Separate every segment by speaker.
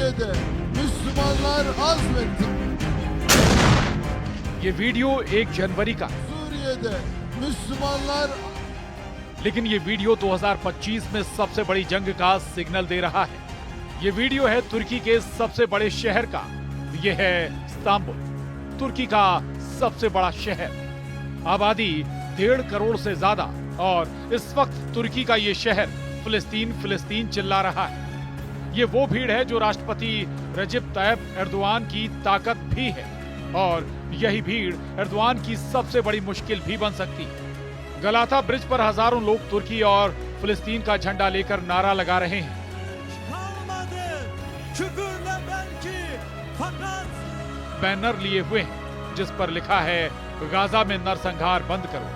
Speaker 1: Suriye'de Müslümanlar azmetti.
Speaker 2: ये video 1 जनवरी का,
Speaker 1: Suriye'de Müslümanlar
Speaker 2: लेकिन ये वीडियो 2025 में सबसे बड़ी जंग का सिग्नल दे रहा है। ये वीडियो है तुर्की के सबसे बड़े शहर का। ये है इस्तांबुल, तुर्की का सबसे बड़ा शहर। आबादी 1.5 करोड़ से ज्यादा, और इस वक्त तुर्की का ये शहर फिलिस्तीन फिलिस्तीन चिल्ला रहा है। ये वो भीड़ है जो राष्ट्रपति रजब तायब एर्दोआन की ताकत भी है, और यही भीड़ एर्दोआन की सबसे बड़ी मुश्किल भी बन सकती है। गलाता ब्रिज पर हजारों लोग तुर्की और फिलिस्तीन का झंडा लेकर नारा लगा रहे हैं। बैनर लिए हुए हैं जिस पर लिखा है गाजा में नरसंहार बंद करो।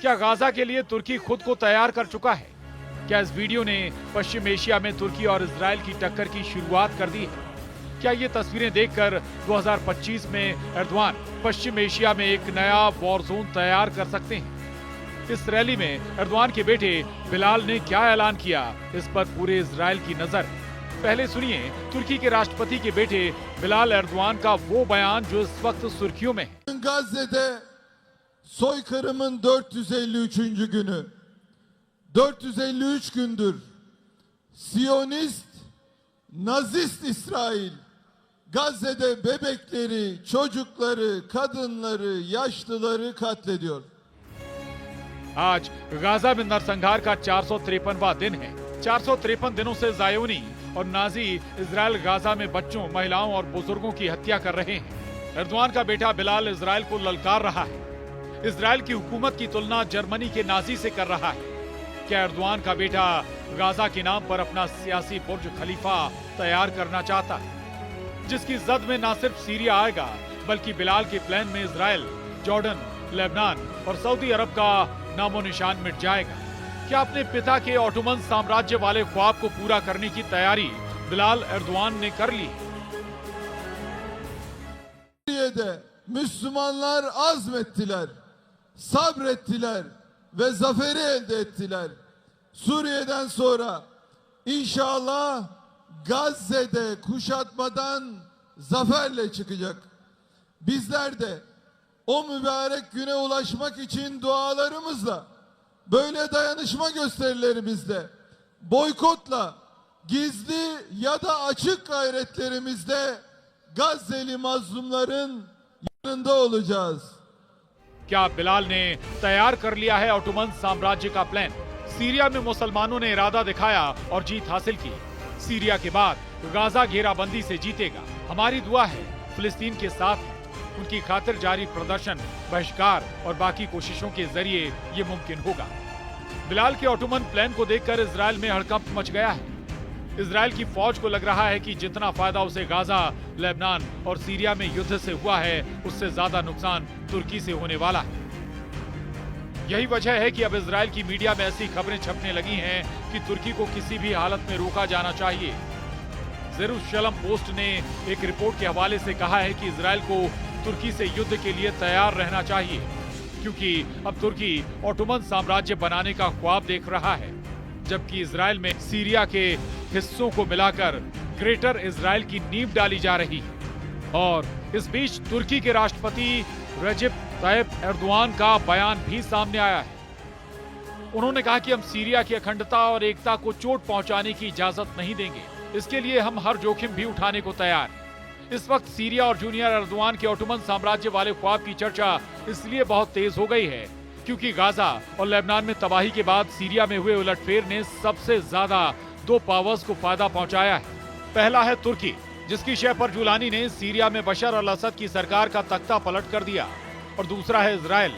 Speaker 2: क्या गाजा के लिए तुर्की खुद को तैयार कर चुका है? क्या इस वीडियो ने पश्चिम एशिया में तुर्की और इजराइल की टक्कर की शुरुआत कर दी है? क्या ये तस्वीरें देखकर 2025 में एर्दोआन पश्चिम एशिया में एक नया वॉर जोन तैयार कर सकते हैं? इस रैली में एर्दोआन के बेटे बिलाल ने क्या ऐलान किया, इस पर पूरे इजराइल की नजर। पहले सुनिए तुर्की के राष्ट्रपति के बेटे बिलाल एर्दोआन का वो बयान जो इस वक्त सुर्खियों में है।
Speaker 1: Gazze'de soykırımın 453. günü. 453 gündür Siyonist, Nazist İsrail Gazze'de bebekleri, çocukları, kadınları, yaşlıları katlediyor.
Speaker 2: आज गाजा में नरसंहार का 453वां दिन है। 453 दिनों से जायोनी और नाजी इजराइल गाजा में बच्चों, महिलाओं और बुजुर्गों की हत्या कर रहे हैं। एर्दोआन का बेटा बिलाल इजराइल को ललकार रहा है। इजराइल की हुकूमत की तुलना जर्मनी के नाजी से कर रहा है। क्या एर्दोआन का बेटा गाजा के नाम पर अपना सियासी बुर्ज खलीफा तैयार करना चाहता है, जिसकी जद में न सिर्फ सीरिया आएगा बल्कि बिलाल के प्लान में इजराइल, जॉर्डन, लेबनान और सऊदी अरब का नामो निशान मिट जाएगा? क्या अपने पिता के ऑटोमन साम्राज्य वाले ख्वाब को पूरा करने की तैयारी बिलाल एर्दोआन ने कर ली?
Speaker 1: Suriye'de Müslümanlar azmettiler, sabrettiler ve zaferi elde ettiler. Suriye'den sonra inşallah Gazze'de kuşatmadan zaferle çıkacak. Bizler de o mübarek güne ulaşmak için dualarımızla, böyle dayanışma gösterilerimizle, boykotla, gizli ya da açık gayretlerimizde Gazze'li mazlumların yanında olacağız.
Speaker 2: क्या बिलाल ने तैयार कर लिया है Ottoman साम्राज्य का plan? Syria में मुसलमानों ने इरादा दिखाया और जीत हासिल की। सीरिया के बाद गाजा घेराबंदी से जीतेगा। हमारी दुआ है फिलिस्तीन के साथ है। उनकी खातिर जारी प्रदर्शन, बहिष्कार और बाकी कोशिशों के जरिए ये मुमकिन होगा। बिलाल के ऑटोमन प्लान को देखकर इजराइल में हड़कंप मच गया है। इजराइल की फौज को लग रहा है कि जितना फायदा उसे गाजा, लेबनान और सीरिया में युद्ध से हुआ है, उससे ज्यादा नुकसान तुर्की से होने वाला है। यही वजह है कि अब इजराइल की मीडिया में ऐसी खबरें छपने लगी हैं कि तुर्की को किसी भी हालत में रोका जाना चाहिए। जेरूशलम पोस्ट ने एक रिपोर्ट के हवाले से कहा है कि इजराइल को तुर्की से युद्ध के लिए तैयार रहना चाहिए, क्योंकि अब तुर्की ऑटोमन साम्राज्य बनाने का ख्वाब देख रहा है, जबकि इजराइल में सीरिया के हिस्सों को मिलाकर ग्रेटर इजराइल की नींव डाली जा रही है। और इस बीच तुर्की के राष्ट्रपति रजब तायब एर्दोआन का बयान भी सामने आया है। उन्होंने कहा कि हम सीरिया की अखंडता और एकता को चोट पहुंचाने की इजाजत नहीं देंगे। इसके लिए हम हर जोखिम भी उठाने को तैयार हैं। इस वक्त सीरिया और जूनियर एर्दोआन के ऑटोमन साम्राज्य वाले ख्वाब की चर्चा इसलिए बहुत तेज हो गई है क्योंकि गाजा और लेबनान में तबाही के बाद सीरिया में हुए उलटफेर ने सबसे ज्यादा 2 पावर्स को फायदा पहुंचाया है। पहला है तुर्की, जिसकी शह पर जुलानी ने सीरिया में बशर अल असद की सरकार का तख्ता पलट कर दिया, और दूसरा है इजराइल,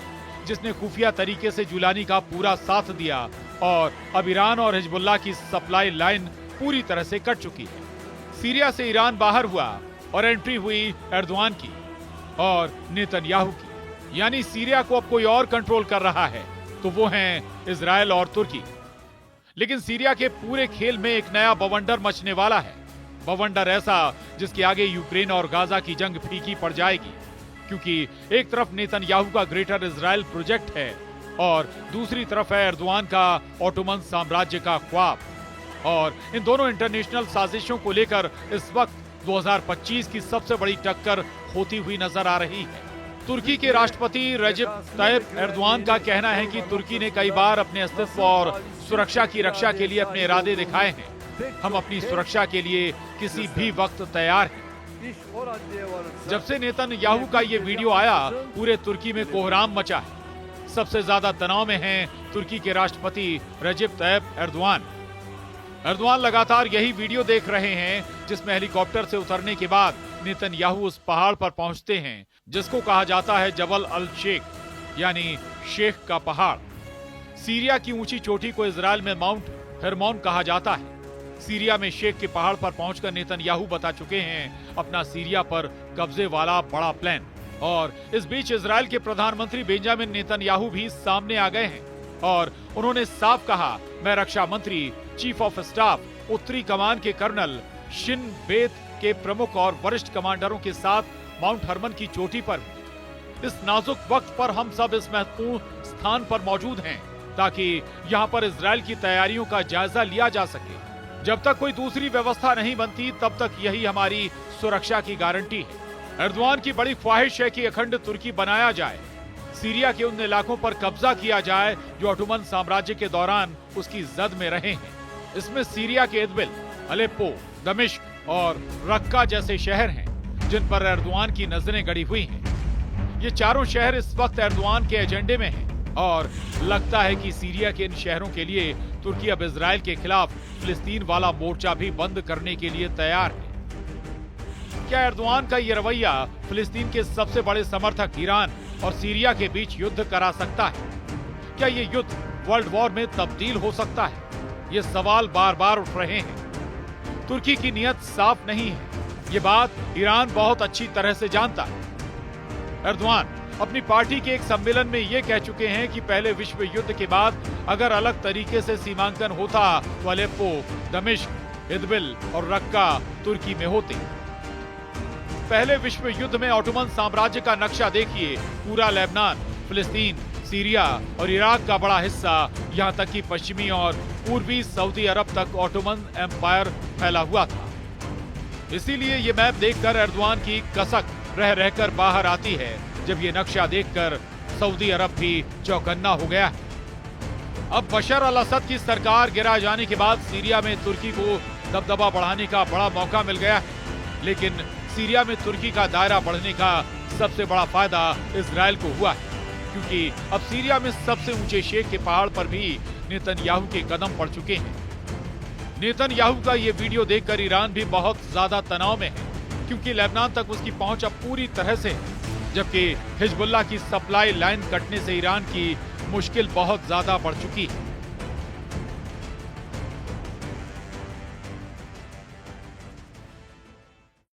Speaker 2: जिसने खुफिया तरीके से जुलानी का पूरा साथ दिया और अब ईरान और हिजबुल्लाह की सप्लाई लाइन पूरी तरह से कट चुकी है। सीरिया से ईरान बाहर हुआ और एंट्री हुई एर्दोआन की और नेतन्याहू की, यानी सीरिया को अब कोई और कंट्रोल कर रहा है, तो वो हैं इजराइल और तुर्की। लेकिन सीरिया के पूरे खेल में एक नया बवंडर मचने वाला है। बवंडर ऐसा जिसके आगे यूक्रेन और गाजा की जंग फीकी पड़ जाएगी, क्योंकि एक तरफ नेतन्याहू का ग्रेटर इजराइल प्रोजेक्ट है और दूसरी तरफ है एर्दोआन का ओटोमन साम्राज्य का ख्वाब। और इन दोनों इंटरनेशनल साजिशों को लेकर इस वक्त 2025 की सबसे बड़ी टक्कर होती हुई नजर आ रही है। तुर्की के राष्ट्रपति रजब तैयब एर्दोआन का कहना है कि तुर्की ने कई बार अपने अस्तित्व और सुरक्षा की रक्षा के लिए अपने इरादे दिखाए हैं। हम अपनी सुरक्षा के लिए किसी भी वक्त तैयार हैं। जब से नेतन्याहू का ये वीडियो आया, पूरे तुर्की में कोहराम मचा है। सबसे ज्यादा तनाव में हैं तुर्की के राष्ट्रपति रजब तैयब एर्दोआन। एर्दोआन लगातार यही वीडियो देख रहे हैं जिसमें हेलीकॉप्टर से उतरने के बाद नेतन्याहू उस पहाड़ पर पहुंचते हैं जिसको कहा जाता है जबल अल शेख, यानी शेख का पहाड़। सीरिया की ऊंची चोटी को इजराइल में माउंट हेरमोन कहा जाता है। सीरिया में शेख के पहाड़ पर पहुंचकर नेतन्याहू बता चुके हैं अपना सीरिया पर कब्जे वाला बड़ा प्लान। और इस बीच इजराइल के प्रधानमंत्री बेंजामिन नेतन्याहू भी सामने आ गए हैं और उन्होंने साफ कहा, मैं रक्षा मंत्री, चीफ ऑफ स्टाफ, उत्तरी कमान के कर्नल, शिन बेत के प्रमुख और वरिष्ठ कमांडरों के साथ माउंट हरमन की चोटी पर इस नाजुक वक्त पर हम सब इस महत्वपूर्ण स्थान पर मौजूद हैं ताकि यहां पर इजराइल की तैयारियों का जायजा लिया जा सके। जब तक कोई दूसरी व्यवस्था नहीं बनती तब तक यही हमारी सुरक्षा की गारंटी है। एर्दोआन की बड़ी ख्वाहिश है कि अखंड तुर्की बनाया जाए, सीरिया के उन इलाकों पर कब्जा किया जाए जो ओटोमन साम्राज्य के दौरान उसकी जद में रहे हैं। इसमें सीरिया के इदबिल, अलेप्पो, दमिश्क और रक्का जैसे शहर हैं जिन पर एर्दोआन की नजरें गड़ी हुई हैं। ये चारों शहर इस वक्त एर्दोआन के एजेंडे में हैं और लगता है कि सीरिया के इन शहरों के लिए तुर्की अब इजराइल के खिलाफ फिलिस्तीन वाला मोर्चा भी बंद करने के लिए तैयार है। क्या एर्दोआन का ये रवैया फिलिस्तीन के सबसे बड़े समर्थक ईरान और सीरिया के बीच युद्ध करा सकता है? क्या ये युद्ध वर्ल्ड वॉर में तब्दील हो सकता है? ये सवाल बार बार उठ रहे हैं। तुर्की की नीयत साफ नहीं है, ये बात ईरान बहुत अच्छी तरह से जानता है। एर्दोआन अपनी पार्टी के एक सम्मेलन में ये कह चुके हैं कि पहले विश्व युद्ध के बाद अगर अलग तरीके से सीमांकन होता तो अलेप्पो, दमिश्क, इदबिल और रक्का तुर्की में होते। पहले विश्व युद्ध में ओटोमन साम्राज्य का नक्शा देखिए, पूरा लेबनान, फिलिस्तीन, सीरिया और इराक का बड़ा हिस्सा, यहाँ तक कि पश्चिमी और पूर्वी सऊदी अरब तक ओटोमन एम्पायर फैला हुआ था। इसीलिए ये मैप देखकर एर्दोआन की कसक रह रहकर बाहर आती है जब ये नक्शा देखकर सऊदी अरब भी चौकन्ना हो गया है। अब बशर अल असद की सरकार गिरा जाने के बाद सीरिया में तुर्की को दबदबा बढ़ाने का बड़ा मौका मिल गया है, लेकिन सीरिया में तुर्की का दायरा बढ़ने का सबसे बड़ा फायदा इजराइल को हुआ है, क्योंकि अब सीरिया में सबसे ऊंचे शेख के पहाड़ पर भी नेतन्याहू के कदम पड़ चुके हैं। नेतन्याहू का ये वीडियो देखकर ईरान भी बहुत ज्यादा तनाव में है, क्योंकि लेबनान तक उसकी पहुंच अब पूरी तरह से है, जबकि हिजबुल्लाह की सप्लाई लाइन कटने से ईरान की मुश्किल बहुत ज्यादा बढ़ चुकी है।